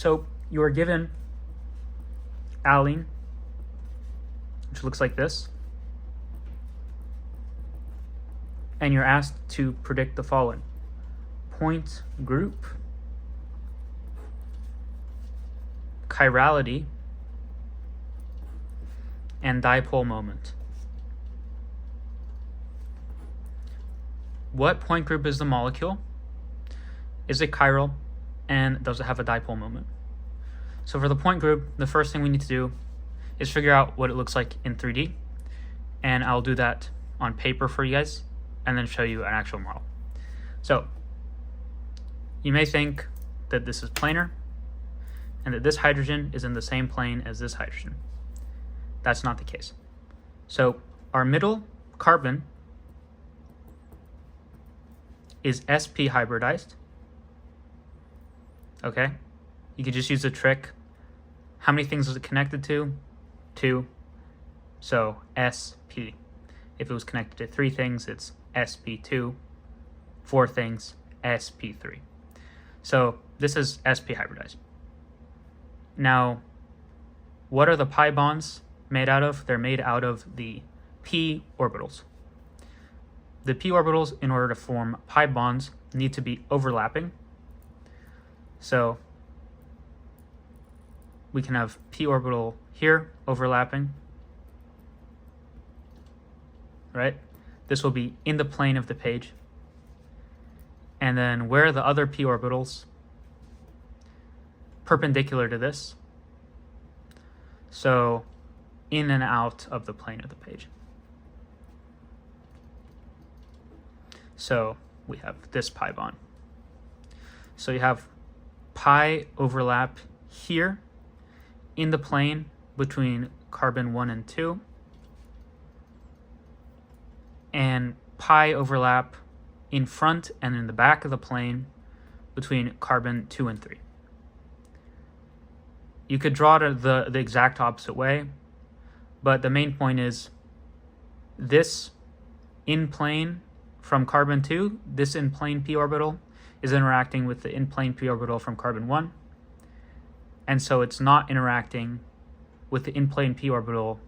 So you are given Allene, which looks like this, and you're asked to predict the following: point group, chirality, and dipole moment. What point group is the molecule? Is it chiral? And does it have a dipole moment? So for the point group, the first thing we need to do is figure out what it looks like in 3D. And I'll do that on paper for you guys and then show you an actual model. So you may think that this is planar and that this hydrogen is in the same plane as this hydrogen. That's not the case. So our middle carbon is sp hybridized. Okay, you could just use the trick. How many things is it connected to? 2. So sp. If it was connected to 3 things, it's sp2. 4 things, sp3. So this is sp hybridized. Now, what are the pi bonds made out of? They're made out of the p orbitals. The p orbitals, in order to form pi bonds, need to be overlapping. So we can have p orbital here overlapping, right? This will be in the plane of the page. And then where are the other p orbitals? Perpendicular to this. So in and out of the plane of the page. So we have this pi bond. So you have pi overlap here in the plane between carbon 1 and 2, and pi overlap in front and in the back of the plane between carbon 2 and 3. You could draw it the exact opposite way, but the main point is this in plane from carbon 2, this in plane p orbital is interacting with the in plane p orbital from carbon 1, and so it's not interacting with the in plane p orbital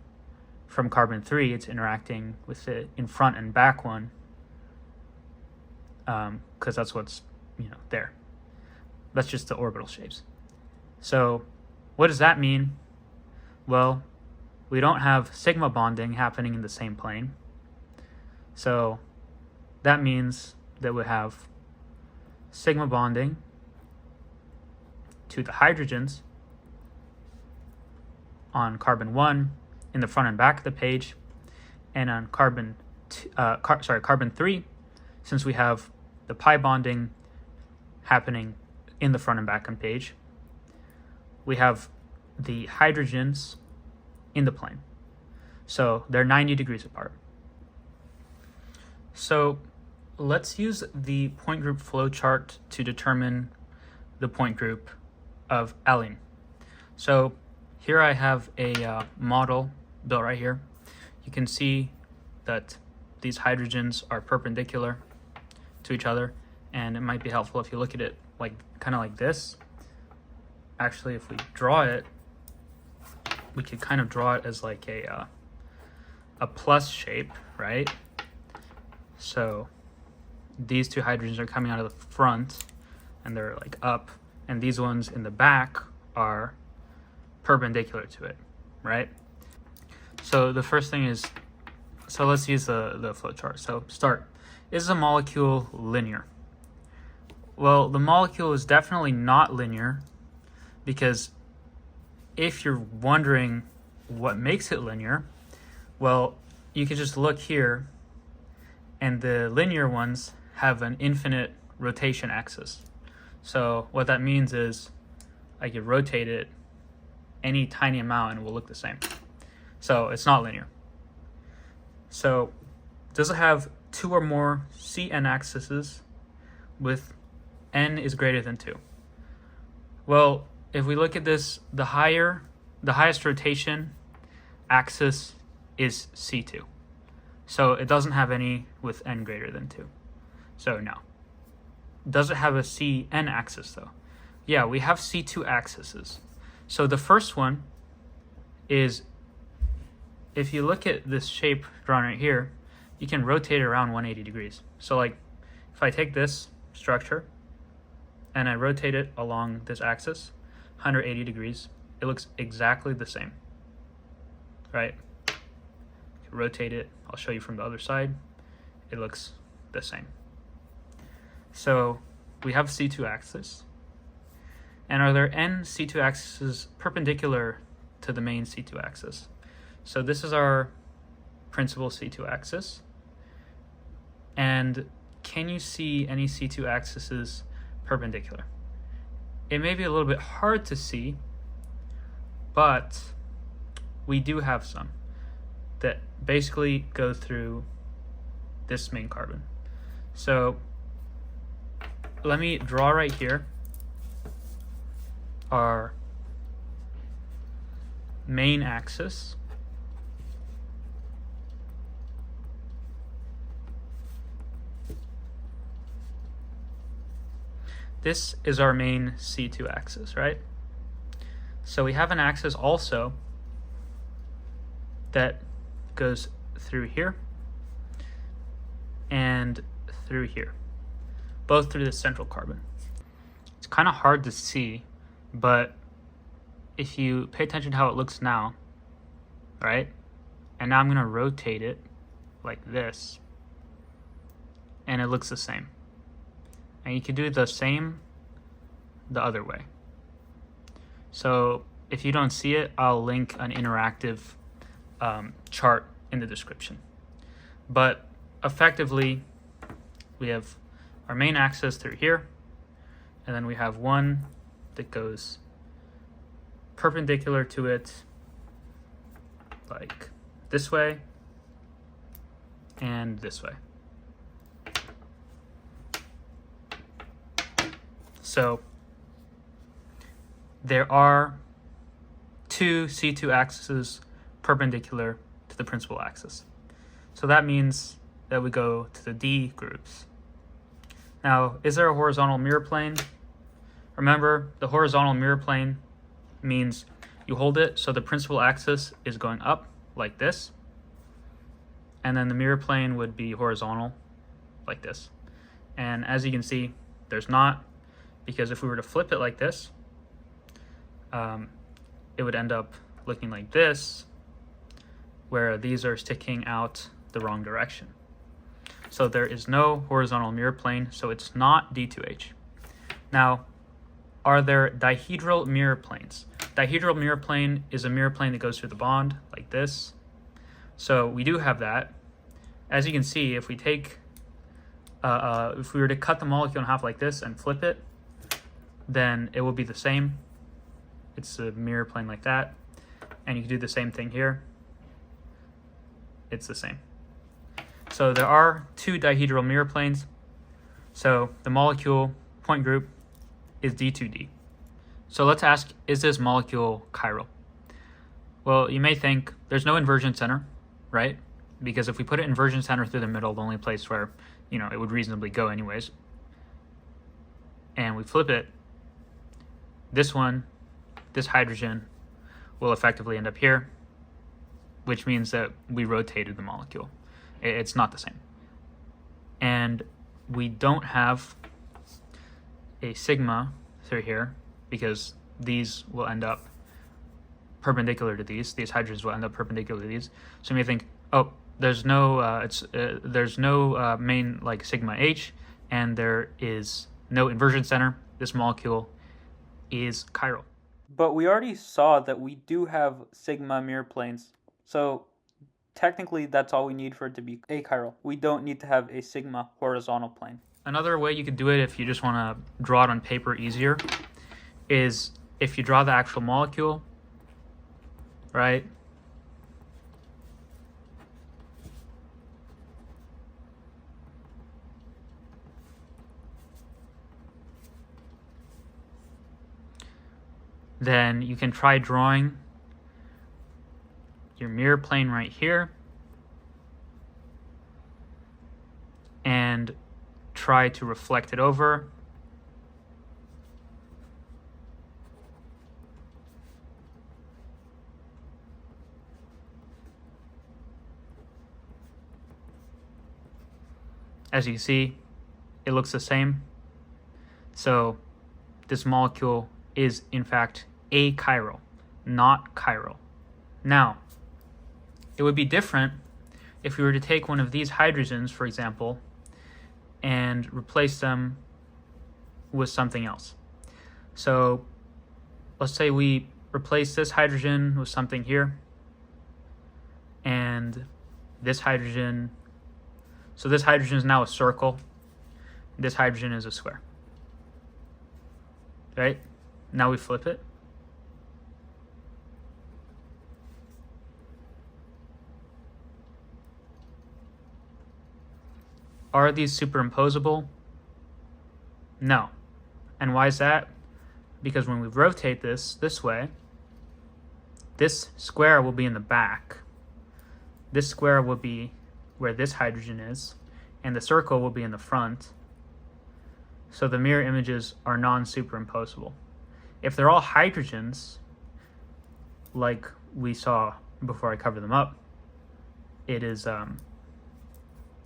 from carbon 3. It's interacting with the in front and back one, because that's what's there. That's just the orbital shapes. So what does that mean? Well, we don't have sigma bonding happening in the same plane, so that means that we have sigma bonding to the hydrogens on carbon 1 in the front and back of the page, and on carbon 3, since we have the pi bonding happening in the front and back on page, we have the hydrogens in the plane. So they're 90 degrees apart. So let's use the point group flowchart to determine the point group of Allene. So here I have a model built right here. You can see that these hydrogens are perpendicular to each other, and it might be helpful if you look at it kind of like this. Actually, if we draw it, we could kind of draw it as like a plus shape, right? So these two hydrogens are coming out of the front and they're like up, and these ones in the back are perpendicular to it, right? So the first thing is, so let's use the flowchart. So start, is a molecule linear? Well, the molecule is definitely not linear, because if you're wondering what makes it linear, well, you can just look here, and the linear ones have an infinite rotation axis. So what that means is I could rotate it any tiny amount and it will look the same. So it's not linear. So does it have 2 or more Cn axes with n is greater than 2? Well, if we look at this, the highest rotation axis is C2. So it doesn't have any with n greater than 2. So no. Does it have a Cn axis though? Yeah, we have C2 axes. So the first one is, if you look at this shape drawn right here, you can rotate it around 180 degrees. So like, if I take this structure and I rotate it along this axis, 180 degrees, it looks exactly the same, right? Rotate it, I'll show you from the other side, it looks the same. So we have C2 axis. And are there n C2 axes perpendicular to the main C2 axis? So this is our principal C2 axis. And can you see any C2 axes perpendicular? It may be a little bit hard to see, but we do have some that basically go through this main carbon. So let me draw right here our main axis. This is our main C2 axis, right? So we have an axis also that goes through here and through here, both through the central carbon. It's kind of hard to see, but if you pay attention to how it looks now, right? And now I'm going to rotate it like this, and it looks the same. And you can do the same the other way. So if you don't see it, I'll link an interactive chart in the description. But effectively, we have our main axis through here, and then we have one that goes perpendicular to it like this way and this way. So there are two C2 axes perpendicular to the principal axis. So that means that we go to the D groups. Now, is there a horizontal mirror plane? Remember, the horizontal mirror plane means you hold it so the principal axis is going up like this, and then the mirror plane would be horizontal like this. And as you can see, there's not, because if we were to flip it like this, it would end up looking like this, where these are sticking out the wrong direction. So there is no horizontal mirror plane, so it's not D2H. Now, are there dihedral mirror planes? Dihedral mirror plane is a mirror plane that goes through the bond like this. So we do have that. As you can see, if we take, if we were to cut the molecule in half like this and flip it, then it will be the same. It's a mirror plane like that. And you can do the same thing here. It's the same. So there are two dihedral mirror planes. So the molecule point group is D2d. So let's ask, is this molecule chiral? Well, you may think there's no inversion center, right? Because if we put it inversion center through the middle, the only place where, you know, it would reasonably go anyways, and we flip it, this one, this hydrogen, will effectively end up here, which means that we rotated the molecule. It's not the same. And we don't have a sigma through here because these will end up perpendicular to these. These hydrogens will end up perpendicular to these. So you may think, oh, there's no there's no main like sigma H, and there is no inversion center. This molecule is chiral. But we already saw that we do have sigma mirror planes. So technically that's all we need for it to be achiral. We don't need to have a sigma horizontal plane. Another way you could do it if you just want to draw it on paper easier is if you draw the actual molecule, right? Then you can try drawing your mirror plane right here and try to reflect it over. as you see, it looks the same. So this molecule is in fact achiral, not chiral. Now, it would be different if we were to take one of these hydrogens, for example, and replace them with something else. So let's say we replace this hydrogen with something here, and this hydrogen, so this hydrogen is now a circle, this hydrogen is a square. Right? Now we flip it. Are these superimposable? No. And why is that? Because when we rotate this way, this square will be in the back. This square will be where this hydrogen is, and the circle will be in the front. So the mirror images are non-superimposable. If they're all hydrogens, like we saw before I covered them up, it is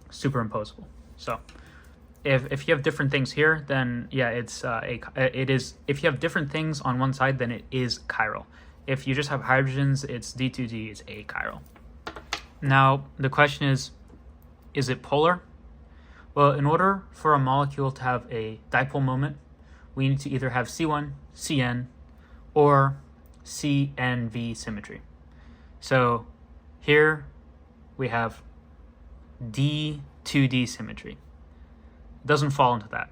superimposable. So if you have different things here, then yeah, it is. If you have different things on one side, then it is chiral. If you just have hydrogens, it's D2d, it's achiral. Now the question is it polar? Well, in order for a molecule to have a dipole moment, we need to either have C1, Cn, or CNV symmetry. So here we have D2d symmetry. It doesn't fall into that.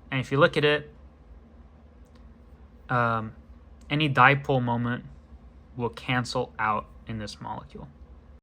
And if you look at it, any dipole moment will cancel out in this molecule.